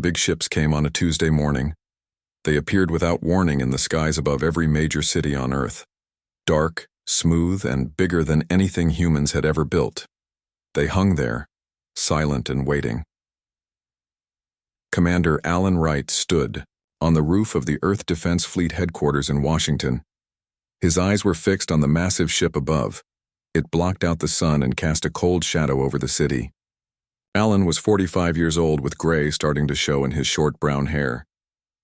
big ships came on a Tuesday morning. They appeared without warning in the skies above every major city on Earth. Dark, smooth, and bigger than anything humans had ever built. They hung there, silent and waiting. Commander Alan Wright stood on the roof of the Earth Defense Fleet headquarters in Washington. His eyes were fixed on the massive ship above. It blocked out the sun and cast a cold shadow over the city. Alan was 45 years old with gray starting to show in his short brown hair.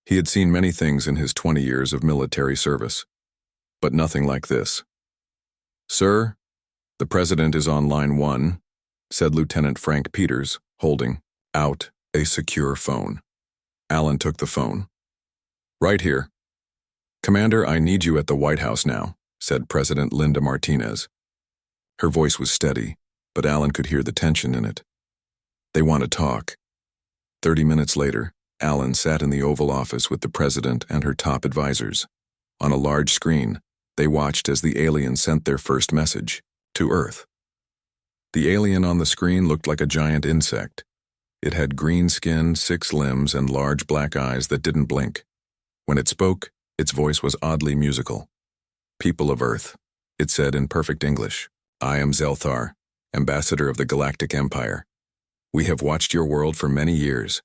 He had seen many things in his 20 years of military service, but nothing like this. "Sir, the President is on line 1, said Lieutenant Frank Peters, holding out a secure phone. Alan took the phone. "Right here. Commander, I need you at the White House now," said President Linda Martinez. Her voice was steady, but Alan could hear the tension in it. "They want to talk." 30 minutes later, Alan sat in the Oval Office with the President and her top advisors. On a large screen, they watched as the aliens sent their first message, to Earth. The alien on the screen looked like a giant insect. It had green skin, 6 limbs, and large black eyes that didn't blink. When it spoke, its voice was oddly musical. "People of Earth," it said in perfect English, "I am Zelthar, ambassador of the Galactic Empire. We have watched your world for many years.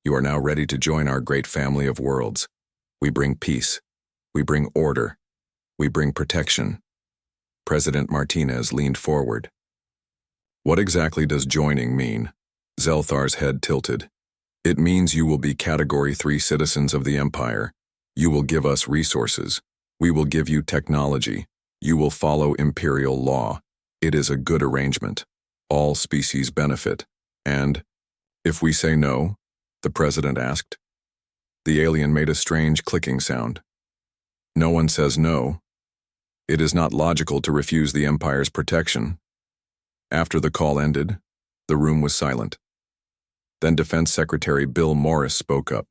You are now ready to join our great family of worlds. We bring peace. We bring order. We bring protection." President Martinez leaned forward. "What exactly does joining mean?" Zelthar's head tilted. "It means you will be Category 3 citizens of the Empire. You will give us resources. We will give you technology. You will follow Imperial law. It is a good arrangement. All species benefit. And, if we say no?" the President asked. The alien made a strange clicking sound. "No one says no. It is not logical to refuse the Empire's protection." After the call ended, the room was silent. Then Defense Secretary Bill Morris spoke up.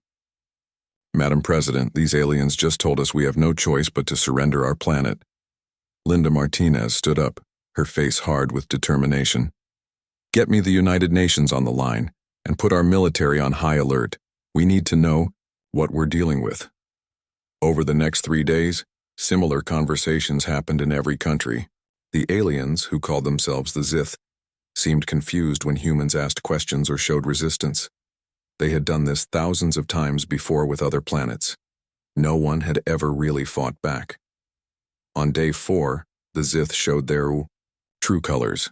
"Madam President, these aliens just told us we have no choice but to surrender our planet." Linda Martinez stood up, her face hard with determination. "Get me the United Nations on the line, and put our military on high alert. We need to know what we're dealing with." Over the next 3 days, similar conversations happened in every country. The aliens, who called themselves the Zith, seemed confused when humans asked questions or showed resistance. They had done this thousands of times before with other planets. No one had ever really fought back. On day 4, the Zith showed their true colors.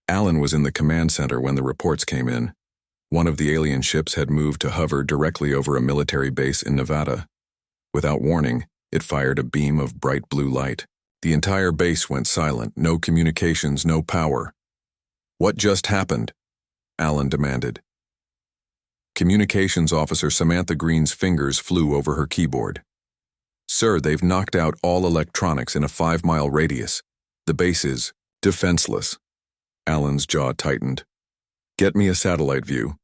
Alan was in the command center when the reports came in. One of the alien ships had moved to hover directly over a military base in Nevada. Without warning, it fired a beam of bright blue light. The entire base went silent, no communications, no power. "What just happened?" Alan demanded. Communications Officer Samantha Green's fingers flew over her keyboard. "Sir, they've knocked out all electronics in a 5-mile radius. The base is defenseless." Alan's jaw tightened. "Get me a satellite view."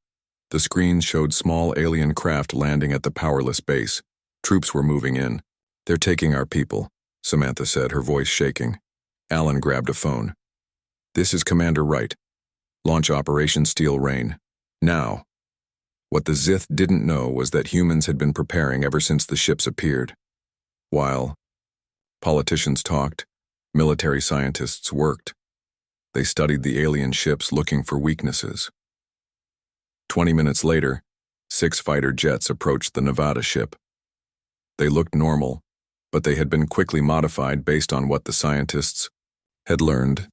The screen showed small alien craft landing at the powerless base. Troops were moving in. "They're taking our people," Samantha said, her voice shaking. Alan grabbed a phone. "This is Commander Wright. Launch Operation Steel Rain. Now." What the Zith didn't know was that humans had been preparing ever since the ships appeared. While politicians talked, military scientists worked. They studied the alien ships looking for weaknesses. 20 minutes later, 6 fighter jets approached the Nevada ship. They looked normal, but they had been quickly modified based on what the scientists had learned.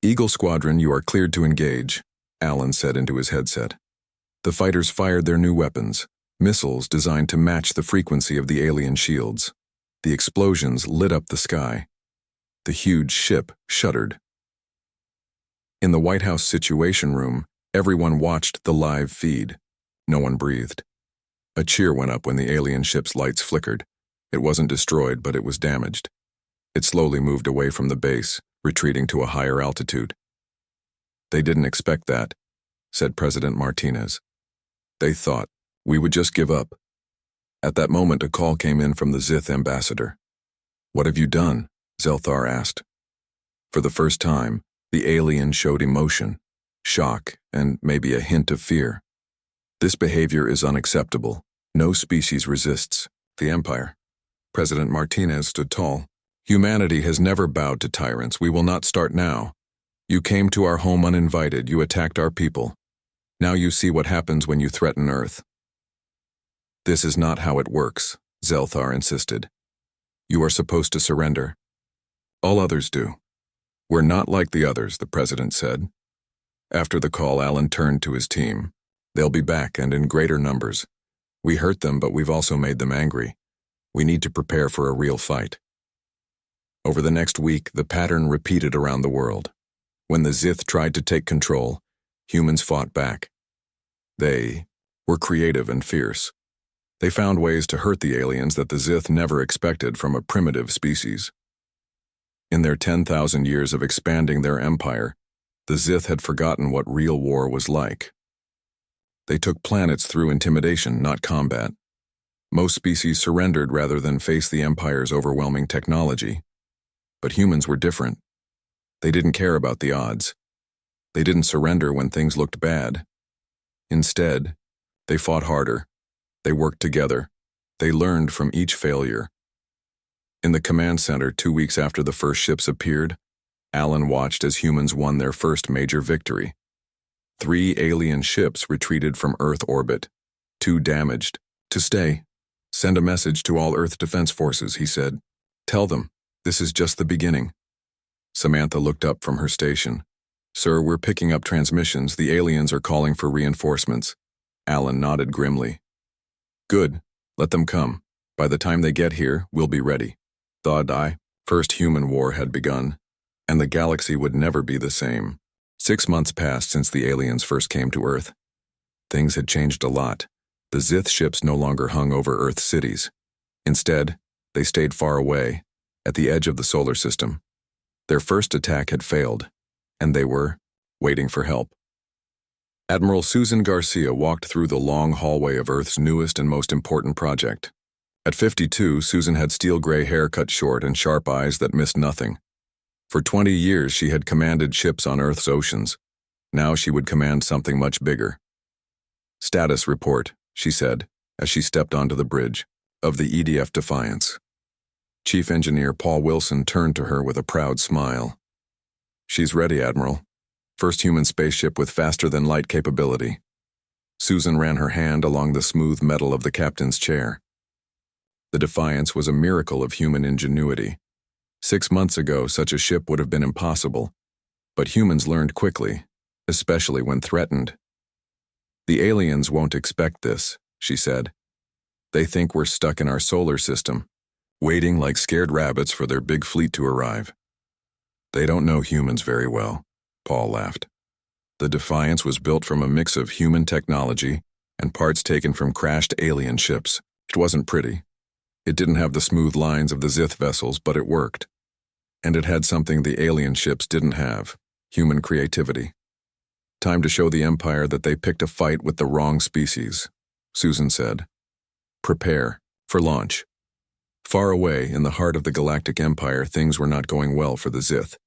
"Eagle Squadron, you are cleared to engage," Alan said into his headset. The fighters fired their new weapons, missiles designed to match the frequency of the alien shields. The explosions lit up the sky. The huge ship shuddered. In the White House Situation Room, everyone watched the live feed. No one breathed. A cheer went up when the alien ship's lights flickered. It wasn't destroyed, but it was damaged. It slowly moved away from the base, retreating to a higher altitude. "They didn't expect that," said President Martinez. "They thought we would just give up." At that moment, a call came in from the Zith ambassador. "What have you done?" Zelthar asked. For the first time, the alien showed emotion, shock, and maybe a hint of fear. This behavior is unacceptable. No species resists. The Empire. President Martinez stood tall. Humanity has never bowed to tyrants. We will not start now. You came to our home uninvited. You attacked our people. Now you see what happens when you threaten Earth. This is not how it works, Zelthar insisted. You are supposed to surrender. All others do. We're not like the others, the president said. After the call, Alan turned to his team. They'll be back and in greater numbers. We hurt them, but we've also made them angry. We need to prepare for a real fight. Over the next week, the pattern repeated around the world. When the Zith tried to take control, humans fought back. They were creative and fierce. They found ways to hurt the aliens that the Zith never expected from a primitive species. In their 10,000 years of expanding their empire, the Zith had forgotten what real war was like. They took planets through intimidation, not combat. Most species surrendered rather than face the Empire's overwhelming technology. But humans were different. They didn't care about the odds. They didn't surrender when things looked bad. Instead, they fought harder. They worked together. They learned from each failure. In the command center 2 weeks after the first ships appeared, Alan watched as humans won their first major victory. 3 alien ships retreated from Earth orbit. 2 damaged. To stay. Send a message to all Earth Defense Forces, he said. Tell them, this is just the beginning. Samantha looked up from her station. Sir, we're picking up transmissions. The aliens are calling for reinforcements. Alan nodded grimly. Good. Let them come. By the time they get here, we'll be ready. Thought I. First human war had begun, and the galaxy would never be the same. 6 months passed since the aliens first came to Earth. Things had changed a lot. The Zith ships no longer hung over Earth's cities. Instead, they stayed far away, at the edge of the solar system. Their first attack had failed, and they were waiting for help. Admiral Susan Garcia walked through the long hallway of Earth's newest and most important project. At 52, Susan had steel-gray hair cut short and sharp eyes that missed nothing. For 20 years, she had commanded ships on Earth's oceans. Now she would command something much bigger. Status report, she said, as she stepped onto the bridge, of the EDF Defiance. Chief Engineer Paul Wilson turned to her with a proud smile. She's ready, Admiral. First human spaceship with faster-than-light capability. Susan ran her hand along the smooth metal of the captain's chair. The Defiance was a miracle of human ingenuity. 6 months ago, such a ship would have been impossible, but humans learned quickly, especially when threatened. The aliens won't expect this, she said. They think we're stuck in our solar system, waiting like scared rabbits for their big fleet to arrive. They don't know humans very well, Paul laughed. The Defiance was built from a mix of human technology and parts taken from crashed alien ships. It wasn't pretty. It didn't have the smooth lines of the Zith vessels, but it worked. And it had something the alien ships didn't have, human creativity. Time to show the Empire that they picked a fight with the wrong species, Susan said. Prepare for launch. Far away, in the heart of the Galactic Empire, things were not going well for the Zith.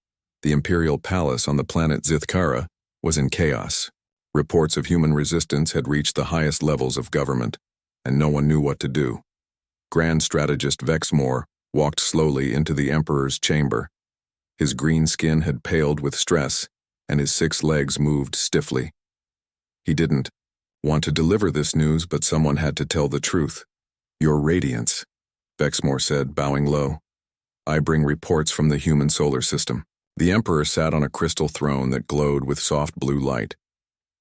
The Imperial Palace on the planet Zithkara was in chaos. Reports of human resistance had reached the highest levels of government, and no one knew what to do. Grand Strategist Vexmore walked slowly into the Emperor's chamber. His green skin had paled with stress, and his 6 legs moved stiffly. He didn't want to deliver this news, but someone had to tell the truth. Your Radiance, Vexmore said, bowing low. I bring reports from the human solar system. The Emperor sat on a crystal throne that glowed with soft blue light.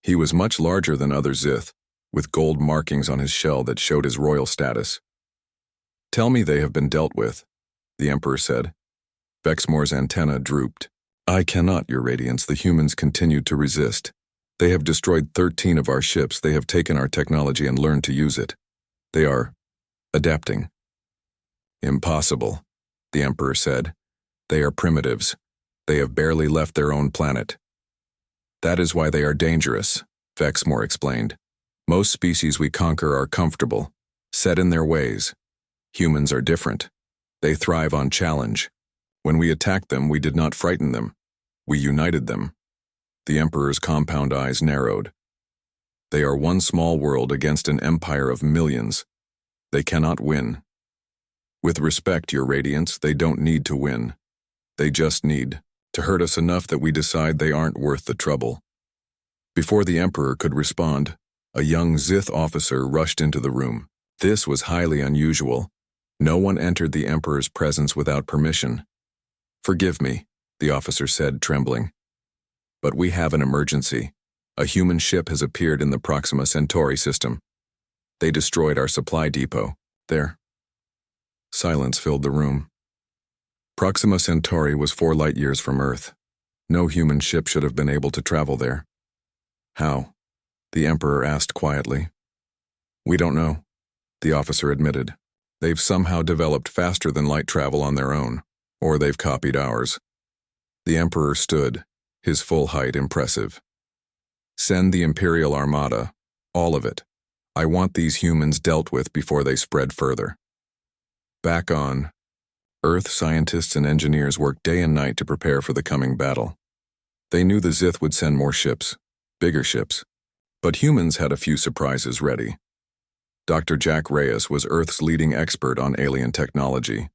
He was much larger than other Zith, with gold markings on his shell that showed his royal status. Tell me they have been dealt with, the Emperor said. Vexmore's antenna drooped. I cannot, Your Radiance. The humans continued to resist. They have destroyed 13 of our ships. They have taken our technology and learned to use it. They are adapting. Impossible, the Emperor said. They are primitives. They have barely left their own planet. That is why they are dangerous, Vexmore explained. Most species we conquer are comfortable, set in their ways. Humans are different. They thrive on challenge. When we attacked them, we did not frighten them. We united them. The Emperor's compound eyes narrowed. They are one small world against an empire of millions. They cannot win. With respect, Your Radiance, they don't need to win. They just need to hurt us enough that we decide they aren't worth the trouble. Before the Emperor could respond, a young Sith officer rushed into the room. This was highly unusual. No one entered the Emperor's presence without permission. "Forgive me," the officer said, trembling. "But we have an emergency. A human ship has appeared in the Proxima Centauri system. They destroyed our supply depot. There." Silence filled the room. Proxima Centauri was 4 light-years from Earth. No human ship should have been able to travel there. "How?" the Emperor asked quietly. "We don't know," the officer admitted. "They've somehow developed faster than light travel on their own, or they've copied ours." The Emperor stood, his full height impressive. "Send the Imperial Armada, all of it. I want these humans dealt with before they spread further." Back on Earth, scientists and engineers worked day and night to prepare for the coming battle. They knew the Sith would send more ships, bigger ships, but humans had a few surprises ready. Dr. Jack Reyes was Earth's leading expert on alien technology.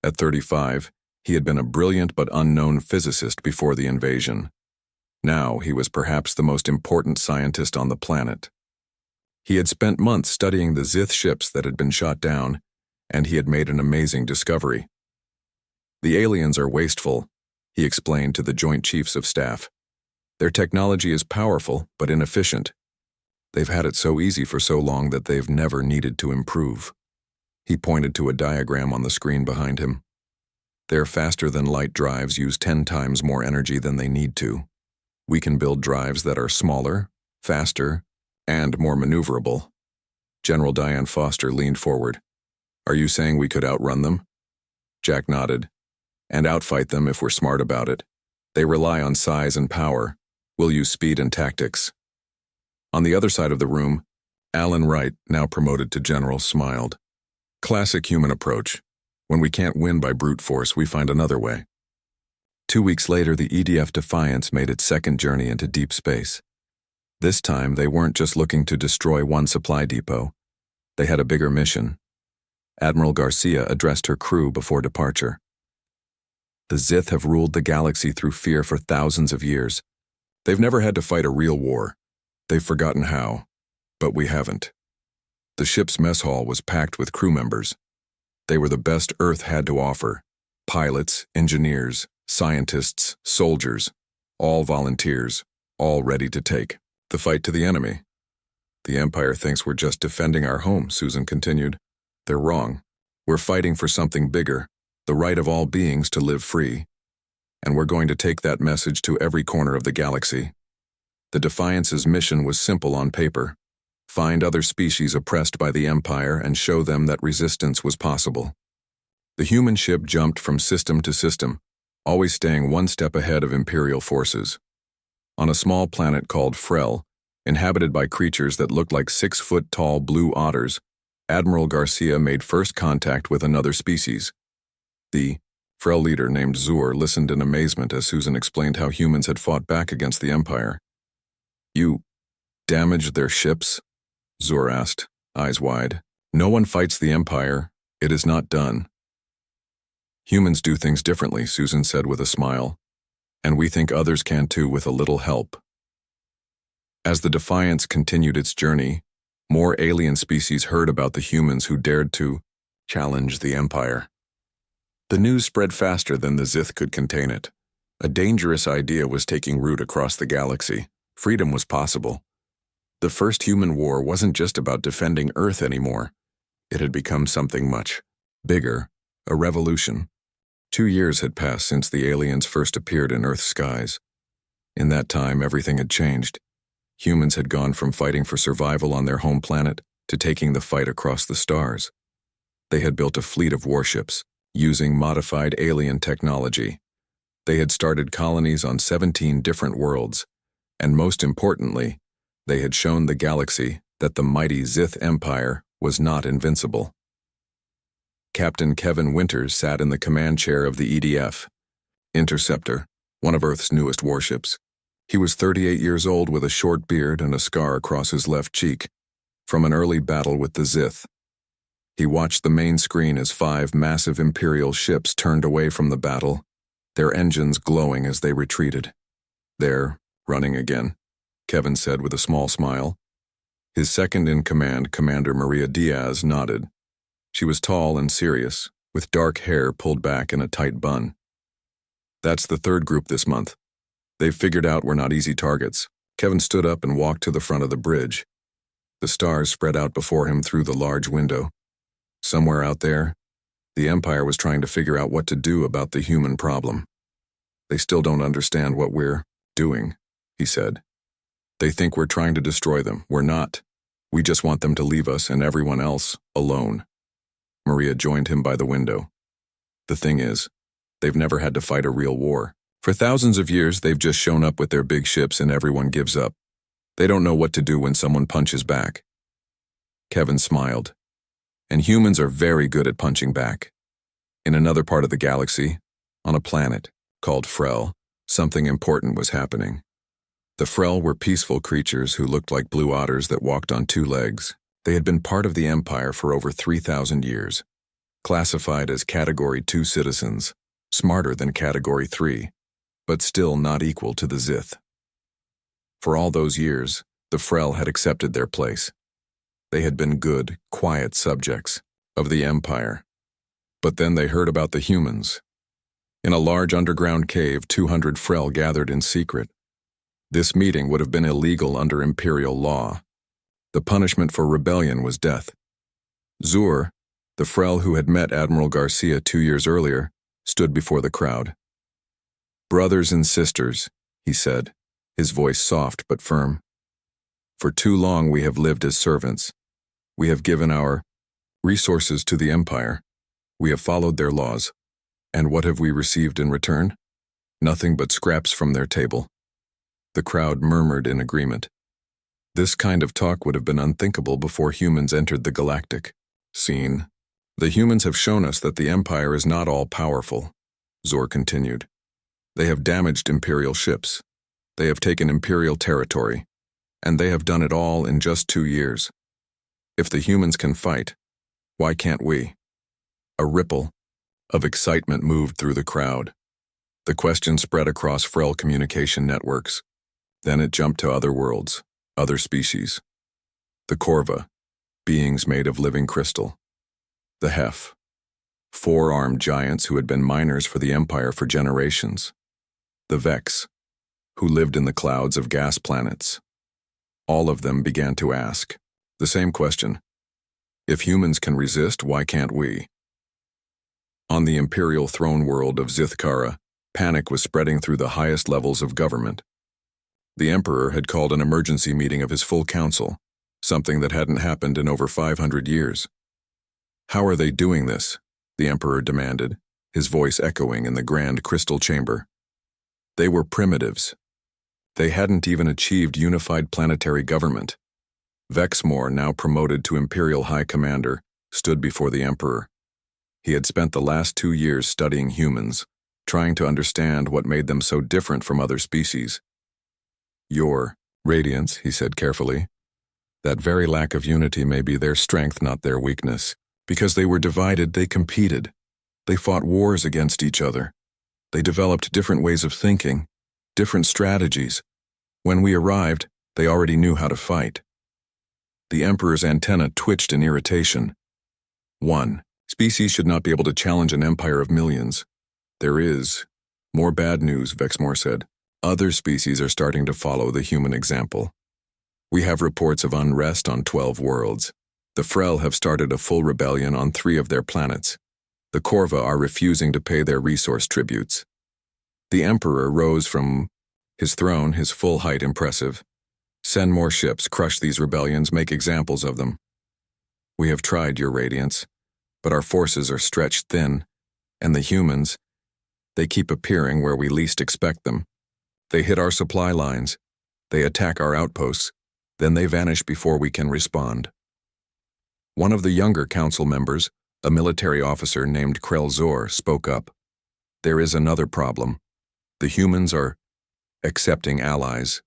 At 35, he had been a brilliant but unknown physicist before the invasion. Now he was perhaps the most important scientist on the planet. He had spent months studying the Sith ships that had been shot down, and he had made an amazing discovery. "The aliens are wasteful," he explained to the Joint Chiefs of Staff. "Their technology is powerful but inefficient. They've had it so easy for so long that they've never needed to improve." He pointed to a diagram on the screen behind him. "Their faster-than-light drives use 10 times more energy than they need to. We can build drives that are smaller, faster, and more maneuverable." General Diane Foster leaned forward. "Are you saying we could outrun them?" Jack nodded. "And outfight them if we're smart about it. They rely on size and power. We'll use speed and tactics." On the other side of the room, Alan Wright, now promoted to general, smiled. "Classic human approach. When we can't win by brute force, we find another way." 2 weeks later, the EDF Defiance made its second journey into deep space. This time, they weren't just looking to destroy one supply depot. They had a bigger mission. Admiral Garcia addressed her crew before departure. "The Sith have ruled the galaxy through fear for thousands of years. They've never had to fight a real war. They've forgotten how, but we haven't." The ship's mess hall was packed with crew members. They were the best Earth had to offer. Pilots, engineers, scientists, soldiers, all volunteers, all ready to take the fight to the enemy. "The Empire thinks we're just defending our home," Susan continued. "They're wrong. We're fighting for something bigger, the right of all beings to live free. And we're going to take that message to every corner of the galaxy." The Defiance's mission was simple on paper: find other species oppressed by the Empire and show them that resistance was possible. The human ship jumped from system to system, always staying one step ahead of Imperial forces. On a small planet called Frel, inhabited by creatures that looked like 6-foot-tall blue otters, Admiral Garcia made first contact with another species. The Frel leader named Zur listened in amazement as Susan explained how humans had fought back against the Empire. "You damaged their ships?" Zur asked, eyes wide. "No one fights the Empire. It is not done." "Humans do things differently," Susan said with a smile. "And we think others can too with a little help." As the Defiance continued its journey, more alien species heard about the humans who dared to challenge the Empire. The news spread faster than the Sith could contain it. A dangerous idea was taking root across the galaxy. Freedom was possible. The first human war wasn't just about defending Earth anymore. It had become something much bigger, a revolution. 2 years had passed since the aliens first appeared in Earth's skies. In that time, everything had changed. Humans had gone from fighting for survival on their home planet to taking the fight across the stars. They had built a fleet of warships, using modified alien technology. They had started colonies on 17 different worlds, and most importantly, they had shown the galaxy that the mighty Sith Empire was not invincible. Captain Kevin Winters sat in the command chair of the EDF Interceptor, one of Earth's newest warships. He was 38 years old with a short beard and a scar across his left cheek, from an early battle with the Zith. He watched the main screen as 5 massive Imperial ships turned away from the battle, their engines glowing as they retreated. "They're running again," Kevin said with a small smile. His second-in-command, Commander Maria Diaz, nodded. She was tall and serious, with dark hair pulled back in a tight bun. "That's the 3rd group this month. They've figured out we're not easy targets." Kevin stood up and walked to the front of the bridge. The stars spread out before him through the large window. Somewhere out there, the Empire was trying to figure out what to do about the human problem. "They still don't understand what we're doing," he said. "They think we're trying to destroy them. We're not. We just want them to leave us and everyone else alone." Maria joined him by the window. "The thing is, they've never had to fight a real war. For thousands of years, they've just shown up with their big ships and everyone gives up. They don't know what to do when someone punches back." Kevin smiled. "And humans are very good at punching back." In another part of the galaxy, on a planet called Frel, something important was happening. The Frel were peaceful creatures who looked like blue otters that walked on 2 legs. They had been part of the Empire for over 3,000 years, classified as Category 2 citizens, smarter than Category 3, but still not equal to the Zith. For all those years, the Frel had accepted their place. They had been good, quiet subjects of the Empire. But then they heard about the humans. In a large underground cave, 200 Frel gathered in secret. This meeting would have been illegal under Imperial law. The punishment for rebellion was death. Zur, the Frel who had met Admiral Garcia 2 years earlier, stood before the crowd. "Brothers and sisters," he said, his voice soft but firm. "For too long we have lived as servants. We have given our resources to the Empire. We have followed their laws. And what have we received in return? Nothing but scraps from their table." The crowd murmured in agreement. This kind of talk would have been unthinkable before humans entered the Galactic scene. "The humans have shown us that the Empire is not all powerful," Zor continued. "They have damaged Imperial ships. They have taken Imperial territory. And they have done it all in just 2 years. If the humans can fight, why can't we?" A ripple of excitement moved through the crowd. The question spread across Frel communication networks. Then it jumped to other worlds, other species. The Corva, beings made of living crystal. The Hef, 4-armed giants who had been miners for the Empire for generations. The Vex, who lived in the clouds of gas planets. All of them began to ask the same question. If humans can resist, why can't we? On the Imperial throne world of Zithkara, panic was spreading through the highest levels of government. The Emperor had called an emergency meeting of his full council, something that hadn't happened in over 500 years. "How are they doing this?" the Emperor demanded, his voice echoing in the grand crystal chamber. They were primitives. They hadn't even achieved unified planetary government. Vexmore, now promoted to Imperial High Commander, stood before the Emperor. He had spent the last 2 years studying humans, trying to understand what made them so different from other species. "Your radiance," he said carefully. "That very lack of unity may be their strength, not their weakness. Because they were divided, they competed. They fought wars against each other. They developed different ways of thinking, different strategies. When we arrived, they already knew how to fight." The Emperor's antenna twitched in irritation. 1. Species should not be able to challenge an empire of millions. "There is more bad news," Vexmore said. "Other species are starting to follow the human example. We have reports of unrest on 12 worlds. The Frel have started a full rebellion on 3 of their planets. The Corva are refusing to pay their resource tributes." The Emperor rose from his throne, his full height impressive. "Send more ships, crush these rebellions, make examples of them. We have tried, Your Radiance, but our forces are stretched thin, and the humans, they keep appearing where we least expect them. They hit our supply lines, they attack our outposts, then they vanish before we can respond." One of the younger council members, a military officer named Krell Zor, spoke up. "There is another problem. The humans are accepting allies.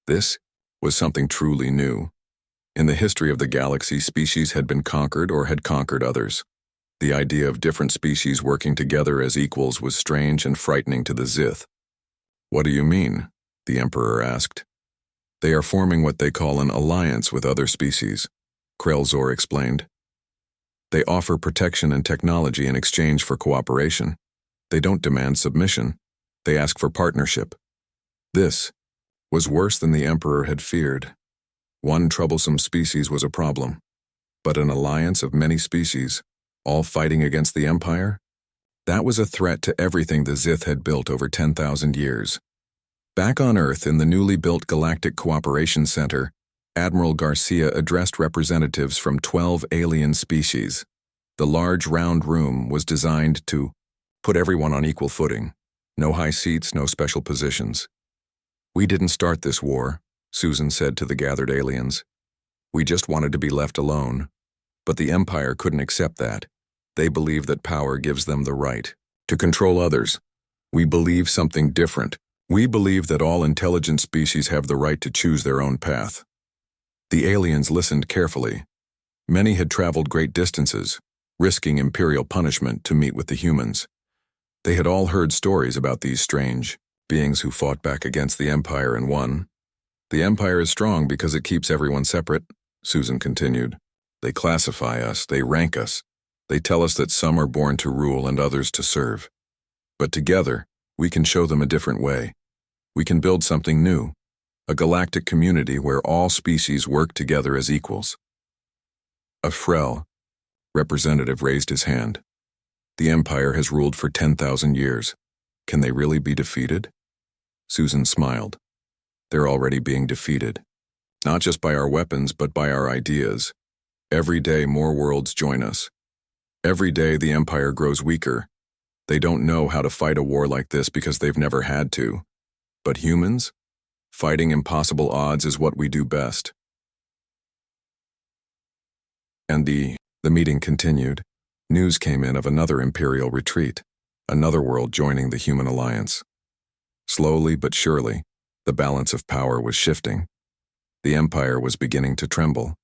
This was something truly new. In the history of the galaxy, species had been conquered or had conquered others. The idea of different species working together as equals was strange and frightening to the Zith. "What do you mean?" the Emperor asked. "They are forming what they call an alliance with other species," Krelzor explained. "They offer protection and technology in exchange for cooperation. They don't demand submission. They ask for partnership." This was worse than the Emperor had feared. One troublesome species was a problem, but an alliance of many species, all fighting against the Empire? That was a threat to everything the Zith had built over 10,000 years. Back on Earth, in the newly built Galactic Cooperation Center, Admiral Garcia addressed representatives from 12 alien species. The large round room was designed to put everyone on equal footing. No high seats, no special positions. "We didn't start this war," Susan said to the gathered aliens. "We just wanted to be left alone." But the Empire couldn't accept that. They believe that power gives them the right to control others. "We believe something different. We believe that all intelligent species have the right to choose their own path." The aliens listened carefully. Many had traveled great distances, risking imperial punishment to meet with the humans. They had all heard stories about these strange beings who fought back against the Empire and won. "The Empire is strong because it keeps everyone separate," Susan continued. "They classify us, they rank us. They tell us that some are born to rule and others to serve. But together, we can show them a different way. We can build something new, a galactic community where all species work together as equals." A Frel representative raised his hand. "The Empire has ruled for 10,000 years. Can they really be defeated?" Susan smiled. "They're already being defeated. Not just by our weapons, but by our ideas. Every day more worlds join us. Every day the Empire grows weaker. They don't know how to fight a war like this because they've never had to. But humans? Fighting impossible odds is what we do best." And the meeting continued. News came in of another Imperial retreat, another world joining the human alliance. Slowly but surely, the balance of power was shifting. The Empire was beginning to tremble.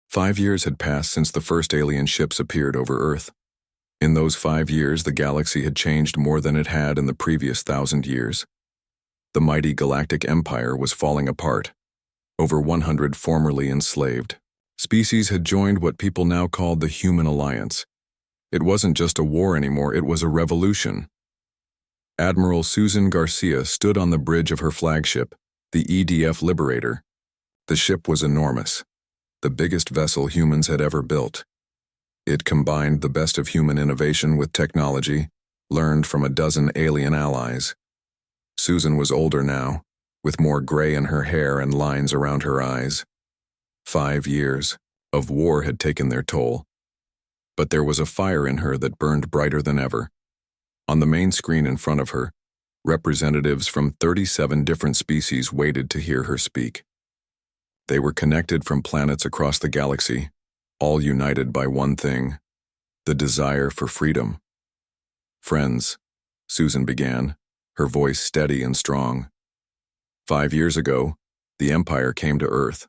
5 years had passed since the first alien ships appeared over Earth. In those 5 years, the galaxy had changed more than it had in the previous 1,000 years. The mighty Galactic Empire was falling apart. Over 100 formerly enslaved species had joined what people now called the Human Alliance. It wasn't just a war anymore, it was a revolution. Admiral Susan Garcia stood on the bridge of her flagship, the EDF Liberator. The ship was enormous, the biggest vessel humans had ever built. It combined the best of human innovation with technology, learned from a dozen alien allies. Susan was older now, with more gray in her hair and lines around her eyes. 5 years of war had taken their toll. But there was a fire in her that burned brighter than ever. On the main screen in front of her, representatives from 37 different species waited to hear her speak. They were connected from planets across the galaxy, all united by one thing: the desire for freedom. "Friends," Susan began, her voice steady and strong. 5 years ago, the Empire came to Earth.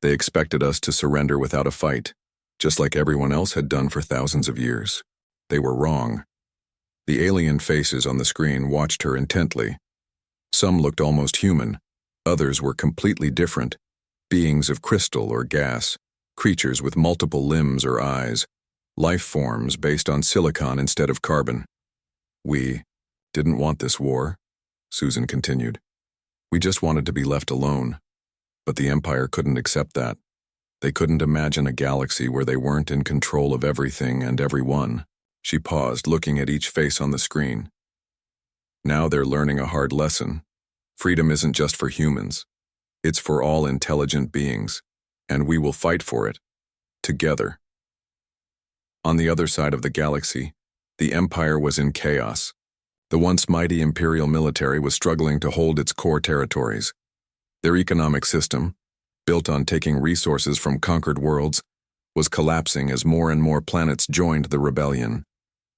They expected us to surrender without a fight, just like everyone else had done for thousands of years. They were wrong. The alien faces on the screen watched her intently. Some looked almost human, others were completely different, beings of crystal or gas, creatures with multiple limbs or eyes, life forms based on silicon instead of carbon. "We didn't want this war," Susan continued. "We just wanted to be left alone. But the Empire couldn't accept that. They couldn't imagine a galaxy where they weren't in control of everything and everyone." She paused, looking at each face on the screen. "Now they're learning a hard lesson. Freedom isn't just for humans. It's for all intelligent beings, and we will fight for it, together." On the other side of the galaxy, the Empire was in chaos. The once mighty Imperial military was struggling to hold its core territories. Their economic system, built on taking resources from conquered worlds, was collapsing as more and more planets joined the rebellion.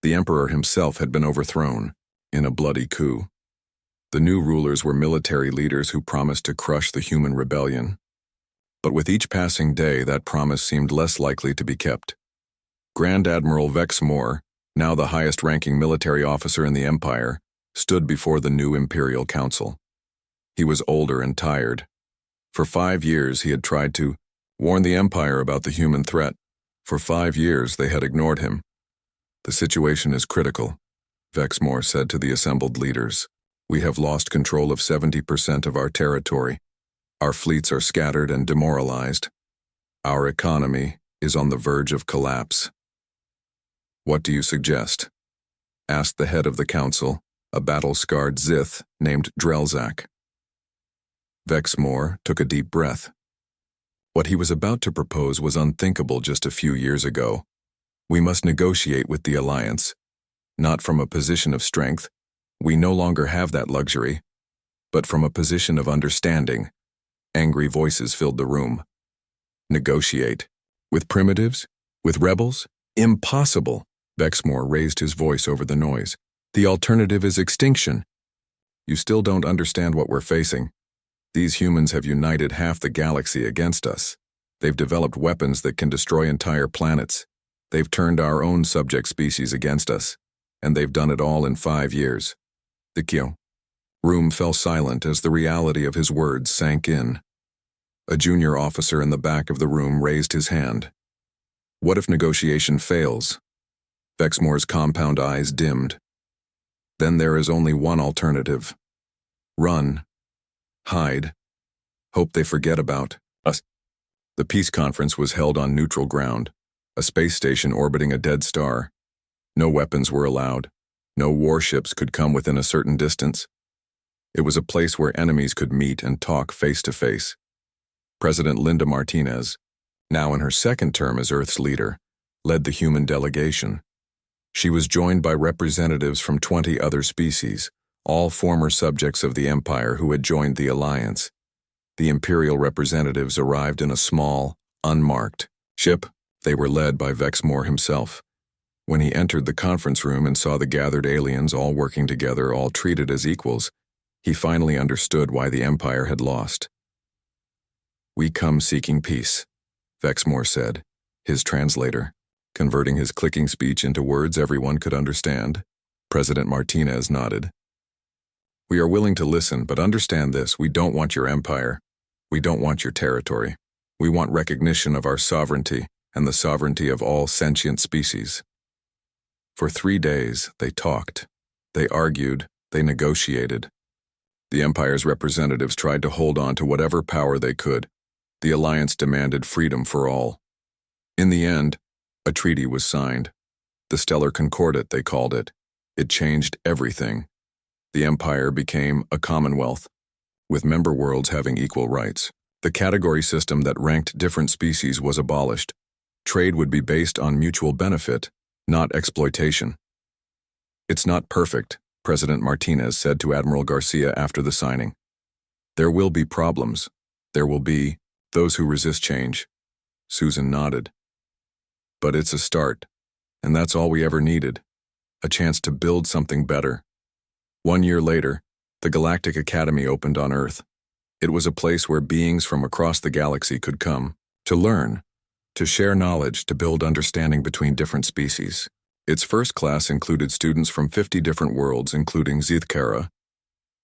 The Emperor himself had been overthrown in a bloody coup. The new rulers were military leaders who promised to crush the human rebellion. But with each passing day, that promise seemed less likely to be kept. Grand Admiral Vex Moore, now the highest-ranking military officer in the Empire, stood before the new Imperial Council. He was older and tired. For 5 years he had tried to warn the Empire about the human threat. For 5 years they had ignored him. "The situation is critical," Vex Moore said to the assembled leaders. "We have lost control of 70% of our territory. Our fleets are scattered and demoralized. Our economy is on the verge of collapse." "What do you suggest?" asked the head of the council, a battle-scarred Zith named Drelzak. Vex Moore took a deep breath. What he was about to propose was unthinkable just a few years ago. "We must negotiate with the Alliance. Not from a position of strength. We no longer have that luxury. But from a position of understanding." Angry voices filled the room. "Negotiate? With primitives? With rebels? Impossible!" Vex Moore raised his voice over the noise. "The alternative is extinction." "You still don't understand what we're facing. These humans have united half the galaxy against us. They've developed weapons that can destroy entire planets. They've turned our own subject species against us. And they've done it all in 5 years. The room fell silent as the reality of his words sank in. A junior officer in the back of the room raised his hand. "What if negotiation fails?" Vex Moore's compound eyes dimmed. "Then there is only one alternative. Run. Hide. Hope they forget about us." The peace conference was held on neutral ground, a space station orbiting a dead star. No weapons were allowed. No warships could come within a certain distance. It was a place where enemies could meet and talk face to face. President Linda Martinez, now in her second term as Earth's leader, led the human delegation. She was joined by representatives from 20 other species, all former subjects of the Empire who had joined the Alliance. The Imperial representatives arrived in a small, unmarked ship. They were led by Vex Moore himself. When he entered the conference room and saw the gathered aliens all working together, all treated as equals, he finally understood why the Empire had lost. "We come seeking peace," Vex Moore said, his translator, converting his clicking speech into words everyone could understand. President Martinez nodded. "We are willing to listen, but understand this: we don't want your empire. We don't want your territory. We want recognition of our sovereignty and the sovereignty of all sentient species." For 3 days, they talked. They argued. They negotiated. The Empire's representatives tried to hold on to whatever power they could. The Alliance demanded freedom for all. In the end, a treaty was signed. The Stellar Concordat, they called it. It changed everything. The Empire became a commonwealth, with member worlds having equal rights. The category system that ranked different species was abolished. Trade would be based on mutual benefit, not exploitation. "It's not perfect," President Martinez said to Admiral Garcia after the signing. "There will be problems. There will be those who resist change." Susan nodded. "But it's a start, and that's all we ever needed. A chance to build something better." 1 year later, the Galactic Academy opened on Earth. It was a place where beings from across the galaxy could come, to learn, to share knowledge, to build understanding between different species. Its first class included students from 50 different worlds, including Zithkara.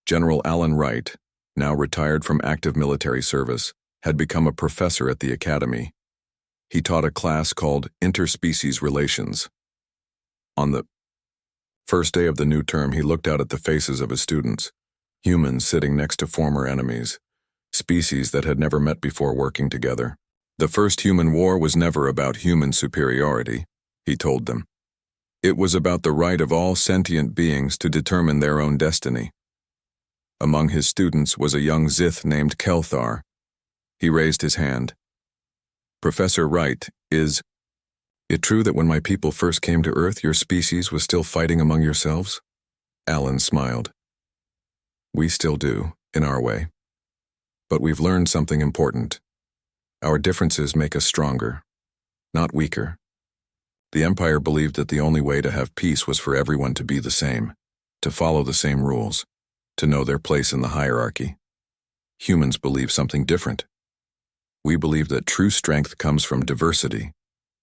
General Alan Wright, now retired from active military service, had become a professor at the Academy. He taught a class called Interspecies Relations. On the first day of the new term, he looked out at the faces of his students, humans sitting next to former enemies, species that had never met before working together. The first human war was never about human superiority, he told them. It was about the right of all sentient beings to determine their own destiny. Among his students was a young Zith named Kelthar. He raised his hand. "Professor Wright, is it true that when my people first came to Earth, your species was still fighting among yourselves?" Alan smiled. "We still do, in our way. But we've learned something important. Our differences make us stronger, not weaker. The Empire believed that the only way to have peace was for everyone to be the same, to follow the same rules. to know their place in the hierarchy. Humans believe something different. We believe that true strength comes from diversity,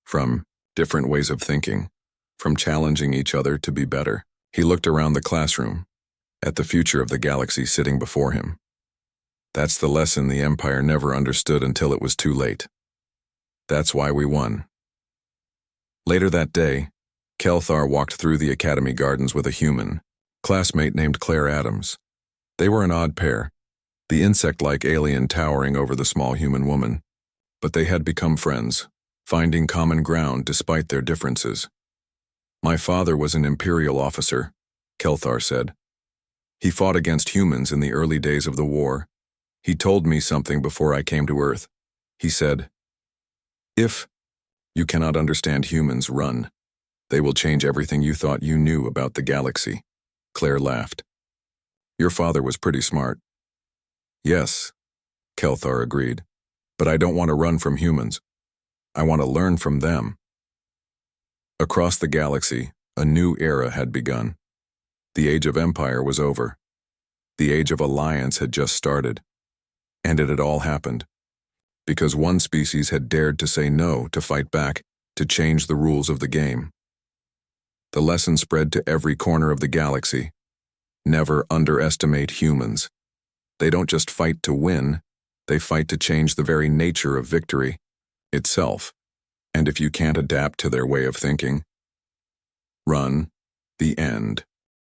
from different ways of thinking, from challenging each other to be better. He looked around the classroom, at the future of the galaxy sitting before him. That's the lesson the Empire never understood until it was too late. That's why we won. Later that day, Kelthar walked through the Academy gardens with a human, classmate named Claire Adams. They were an odd pair, the insect-like alien towering over the small human woman, but they had become friends, finding common ground despite their differences. My father was an Imperial officer, Kelthar said. He fought against humans in the early days of the war. He told me something before I came to Earth. He said, "If you cannot understand humans, run. They will change everything you thought you knew about the galaxy." Claire laughed. "Your father was pretty smart." "Yes," Kelthar agreed, "but I don't want to run from humans. I want to learn from them." Across the galaxy, a new era had begun. The Age of Empire was over. The Age of Alliance had just started. And it had all happened because one species had dared to say no, to fight back, to change the rules of the game. The lesson spread to every corner of the galaxy. Never underestimate humans. They don't just fight to win, they fight to change the very nature of victory itself. And if you can't adapt to their way of thinking, run. The end.